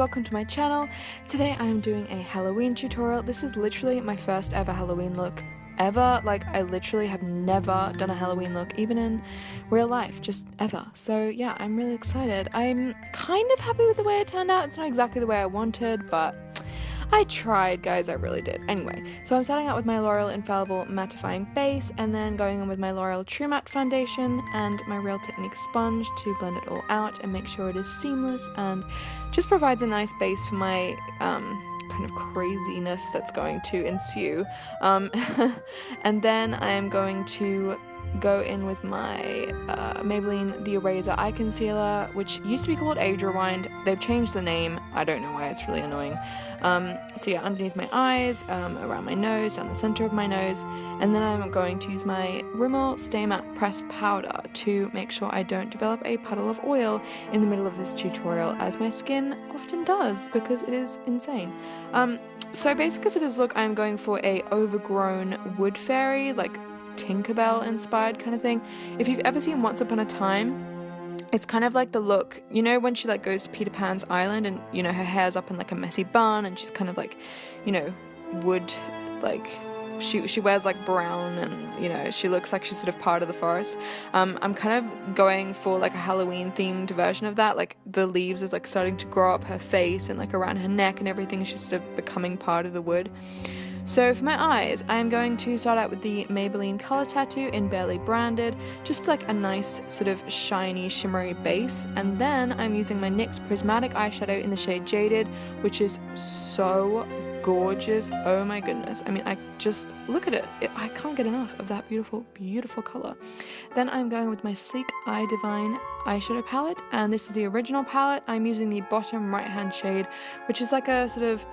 welcome to my channel. Today I am doing a Halloween tutorial. This is literally my first ever Halloween look ever. Like, I literally have never done a Halloween look, even in real life, just ever. So yeah, I'm really excited. I'm kind of happy with the way it turned out. It's not exactly the way I wanted, but I tried, guys, I really did. Anyway, so I'm starting out with my L'Oreal Infallible mattifying base, and then going in with my L'Oreal True Matte foundation and my Real Technique sponge to blend it all out and make sure it is seamless and just provides a nice base for my kind of craziness that's going to ensue. And then I am going to go in with my Maybelline The Eraser Eye Concealer, which used to be called Age Rewind. They've changed the name. I don't know why, it's really annoying. So yeah, underneath my eyes, around my nose, down the center of my nose, and then I'm going to use my Rimmel Stay Matte Pressed Powder to make sure I don't develop a puddle of oil in the middle of this tutorial, as my skin often does, because it is insane. So basically for this look, I'm going for a overgrown wood fairy, like Tinkerbell inspired kind of thing. If you've ever seen Once Upon a Time, it's kind of like the look, you know, when she like goes to Peter Pan's island and, you know, her hair's up in like a messy bun and she's kind of like, you know, wood, like she wears like brown and, you know, she looks like she's sort of part of the forest. I'm kind of going for like a Halloween themed version of that. Like the leaves is like starting to grow up her face and like around her neck and everything. She's sort of becoming part of the wood. So for my eyes, I am going to start out with the Maybelline Color Tattoo in Barely Branded, just like a nice sort of shiny, shimmery base. And then I'm using my NYX Prismatic eyeshadow in the shade Jaded, which is so gorgeous. Oh my goodness. I mean, I just look at it. I can't get enough of that beautiful, beautiful color. Then I'm going with my Sleek Eye Divine eyeshadow palette, and this is the original palette. I'm using the bottom right hand shade, which is like a sort of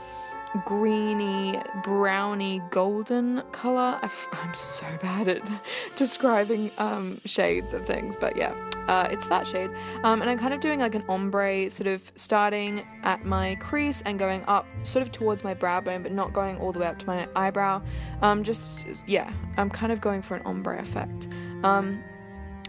greeny, browny, golden color. I'm so bad at describing shades of things, but yeah, it's that shade. And I'm kind of doing like an ombre, sort of starting at my crease and going up sort of towards my brow bone, but not going all the way up to my eyebrow. Yeah, I'm kind of going for an ombre effect.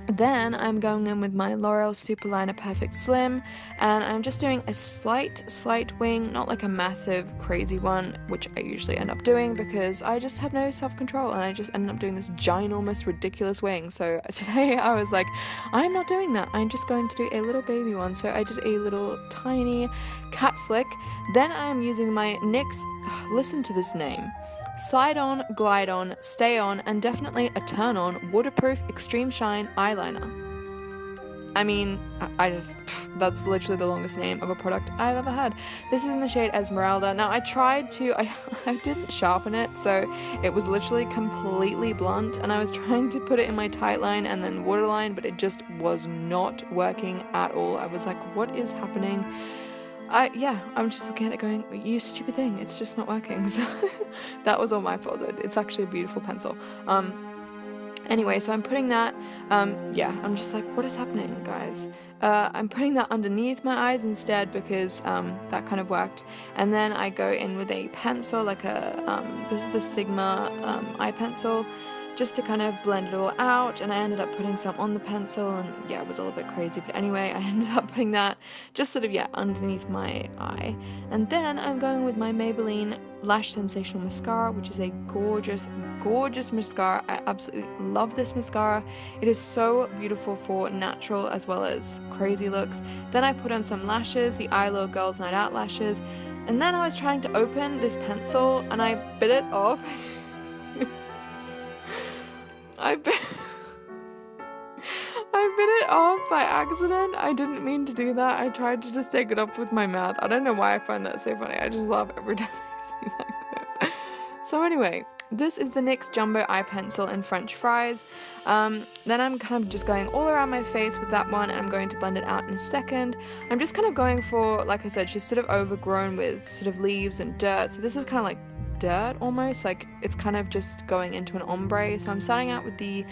Then I'm going in with my L'Oreal Superliner Perfect Slim, and I'm just doing a slight wing, not like a massive crazy one, which I usually end up doing because I just have no self-control and I just end up doing this ginormous ridiculous wing. So today I was like, I'm not doing that, I'm just going to do a little baby one. So I did a little tiny cat flick. Then I'm using my NYX, listen to this name, Slide On, Glide On, Stay On, and definitely a Turn On Waterproof Extreme Shine Eyeliner. I mean, that's literally the longest name of a product I've ever had. This is in the shade Esmeralda. Now I tried to, I didn't sharpen it, so it was literally completely blunt, and I was trying to put it in my tight line and then waterline, but it just was not working at all. I was like, what is happening? I'm just looking at it going, you stupid thing, it's just not working. So that was all my fault. It's actually a beautiful pencil. Anyway, so I'm putting that, I'm just like, what is happening, guys? I'm putting that underneath my eyes instead because that kind of worked. And then I go in with a pencil, like this is the Sigma eye pencil, just to kind of blend it all out, and I ended up putting some on the pencil, and yeah, it was all a bit crazy, but anyway, I ended up putting that just sort of, yeah, underneath my eye. And then I'm going with my Maybelline Lash Sensational Mascara, which is a gorgeous, gorgeous mascara. I absolutely love this mascara. It is so beautiful for natural as well as crazy looks. Then I put on some lashes, the Eyelure Girls Night Out lashes, and then I was trying to open this pencil, and I bit it off. I bit it off by accident. I didn't mean to do that. I tried to just take it up with my mouth. I don't know why I find that so funny. I just laugh every time I see that clip. So anyway, this is the NYX Jumbo Eye Pencil in French Fries. Then I'm kind of just going all around my face with that one, and I'm going to blend it out in a second. I'm just kind of going for, like I said, she's sort of overgrown with sort of leaves and dirt. So this is kind of like dirt almost, like it's kind of just going into an ombre. So I'm starting out with the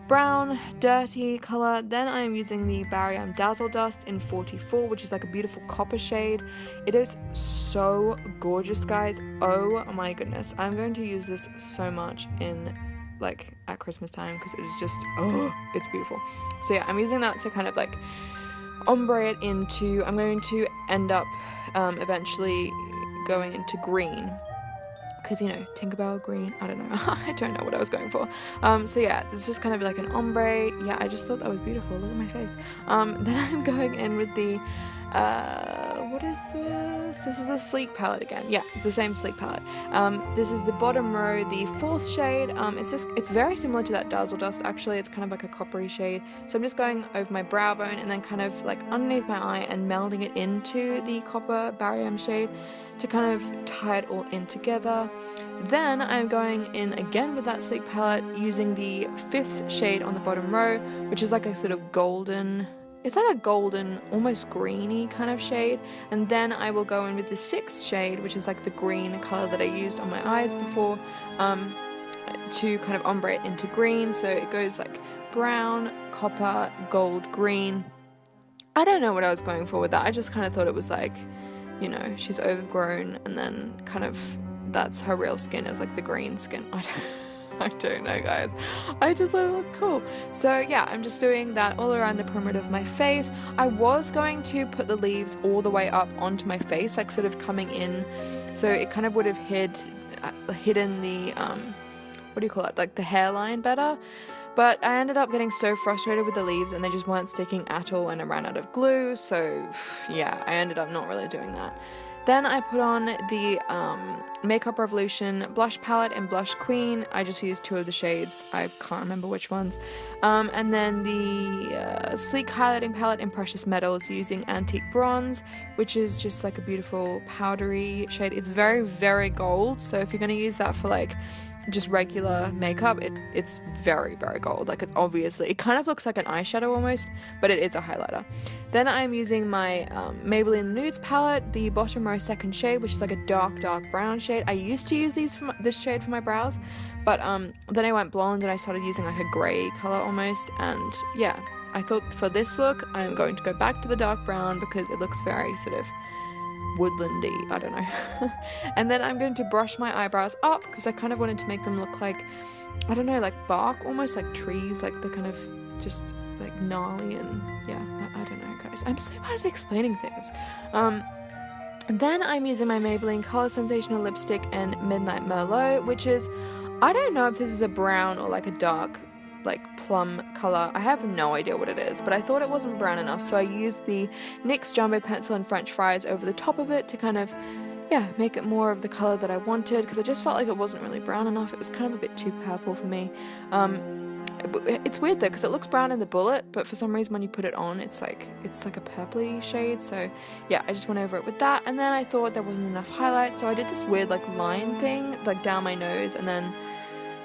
brown dirty color. Then I'm using the Barry Dazzle Dust in 44, which is like a beautiful copper shade. It is so gorgeous, guys. Oh my goodness, I'm going to use this so much in like at Christmas time because it is just, oh, it's beautiful. So yeah, I'm using that to kind of like ombre it into, I'm going to end up eventually going into green. Because, you know, Tinkerbell green, I don't know. I don't know what I was going for. So yeah, this is kind of like an ombre. Yeah, I just thought that was beautiful. Look at my face. Then I'm going in with the, what is this? This is a sleek palette again. Yeah, the same sleek palette. This is the bottom row, the 4th shade. It's very similar to that Dazzle Dust, actually. It's kind of like a coppery shade. So I'm just going over my brow bone and then kind of like underneath my eye and melding it into the copper barium shade to kind of tie it all in together. Then I'm going in again with that sleek palette using the 5th shade on the bottom row, which is like a sort of golden, it's like a golden, almost greeny kind of shade. And then I will go in with the 6th shade, which is like the green color that I used on my eyes before, to kind of ombre it into green. So it goes like brown, copper, gold, green. I don't know what I was going for with that. I just kind of thought it was like, you know, she's overgrown, and then kind of that's her real skin is like the green skin. I don't know, guys. I just thought it looked cool. So yeah, I'm just doing that all around the perimeter of my face. I was going to put the leaves all the way up onto my face, like sort of coming in, so it kind of would have hidden the what do you call it, like the hairline better. But I ended up getting so frustrated with the leaves and they just weren't sticking at all, and I ran out of glue, so yeah, I ended up not really doing that. Then I put on the Makeup Revolution blush palette in Blush Queen. I just used 2 of the shades, I can't remember which ones. And then the Sleek Highlighting palette in Precious Metals using Antique Bronze, which is just like a beautiful powdery shade. It's very, very gold, so if you're going to use that for like just regular makeup, it's very, very gold. Like, it's obviously, it kind of looks like an eyeshadow almost, but it is a highlighter. Then I'm using my Maybelline Nudes palette, the bottom row 2nd shade, which is like a dark brown shade. I used to use this shade for my brows, but then I went blonde and I started using like a grey color almost, and yeah, I thought for this look I'm going to go back to the dark brown because it looks very sort of woodlandy, I don't know. And then I'm going to brush my eyebrows up because I kind of wanted to make them look like, I don't know, like bark, almost like trees, like they're kind of just like gnarly, and yeah, I don't know, guys. I'm so bad at explaining things. Then I'm using my Maybelline Color Sensational lipstick in Midnight Merlot, which is, I don't know if this is a brown or like a dark like plum color. I have no idea what it is, but I thought it wasn't brown enough, so I used the NYX Jumbo Pencil and French Fries over the top of it to kind of, yeah, make it more of the color that I wanted, because I just felt like it wasn't really brown enough. It was kind of a bit too purple for me. It's weird though, because it looks brown in the bullet, but for some reason when you put it on, it's like a purpley shade. So yeah, I just went over it with that, and then I thought there wasn't enough highlight, so I did this weird like line thing like down my nose, and then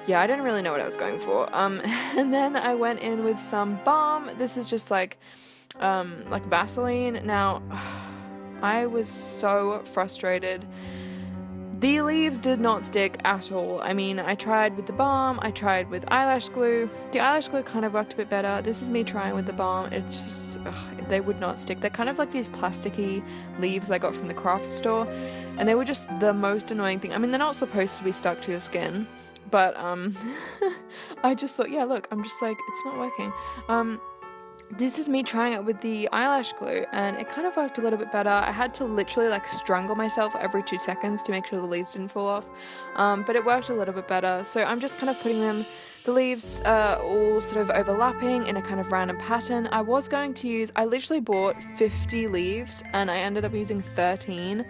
yeah, I didn't really know what I was going for. And then I went in with some balm. This is just like Vaseline. Now, I was so frustrated. The leaves did not stick at all. I mean, I tried with the balm, I tried with eyelash glue. The eyelash glue kind of worked a bit better. This is me trying with the balm. It's just, they would not stick. They're kind of like these plasticky leaves I got from the craft store, and they were just the most annoying thing. I mean, they're not supposed to be stuck to your skin, but I just thought, yeah, look, I'm just like, it's not working. This is me trying it with the eyelash glue, and it kind of worked a little bit better. I had to literally like strangle myself every 2 seconds to make sure the leaves didn't fall off, but it worked a little bit better. So I'm just kind of putting the leaves all sort of overlapping in a kind of random pattern. I literally bought 50 leaves and I ended up using 13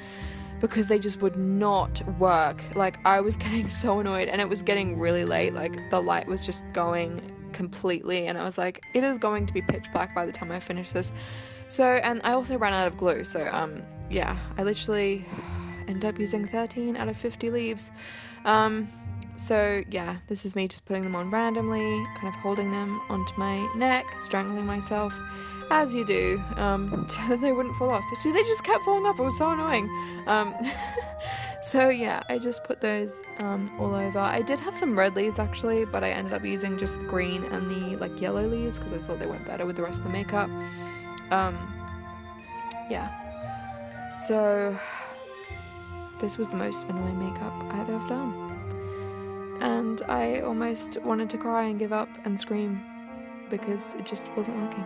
because they just would not work. Like, I was getting so annoyed, and it was getting really late. Like, the light was just going completely, and I was like, it is going to be pitch black by the time I finish this. So, and I also ran out of glue, so yeah, I literally ended up using 13 out of 50 leaves. So yeah, this is me just putting them on randomly, kind of holding them onto my neck, strangling myself, as you do, so that they wouldn't fall off. But see, they just kept falling off. It was so annoying. So yeah, I just put those all over. I did have some red leaves actually, but I ended up using just the green and the like yellow leaves because I thought they went better with the rest of the makeup. Yeah, so this was the most annoying makeup I've ever done, and I almost wanted to cry and give up and scream because it just wasn't working.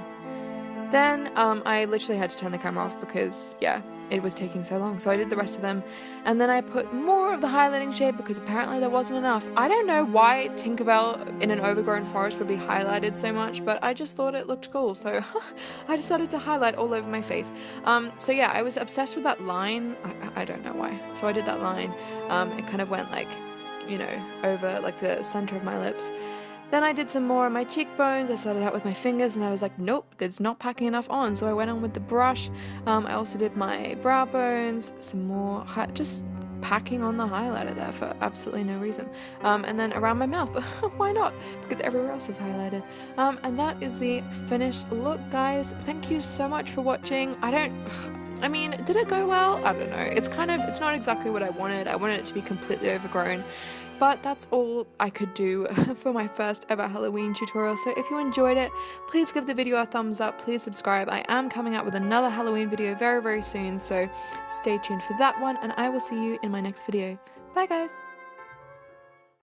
Then I literally had to turn the camera off because yeah, it was taking so long. So I did the rest of them, and then I put more of the highlighting shade because apparently there wasn't enough. I don't know why Tinkerbell in an overgrown forest would be highlighted so much, but I just thought it looked cool, so I decided to highlight all over my face. So yeah, I was obsessed with that line. I don't know why. So I did that line. It kind of went like, you know, over like the center of my lips. Then I did some more on my cheekbones. I started out with my fingers and I was like, nope, it's not packing enough on. So I went on with the brush. I also did my brow bones, some more, just packing on the highlighter there for absolutely no reason. And then around my mouth, why not? Because everywhere else is highlighted. And that is the finished look, guys. Thank you so much for watching. I mean, did it go well? I don't know. It's not exactly what I wanted. I wanted it to be completely overgrown. But that's all I could do for my first ever Halloween tutorial. So if you enjoyed it, please give the video a thumbs up. Please subscribe. I am coming out with another Halloween video very, very soon. So stay tuned for that one. And I will see you in my next video. Bye, guys.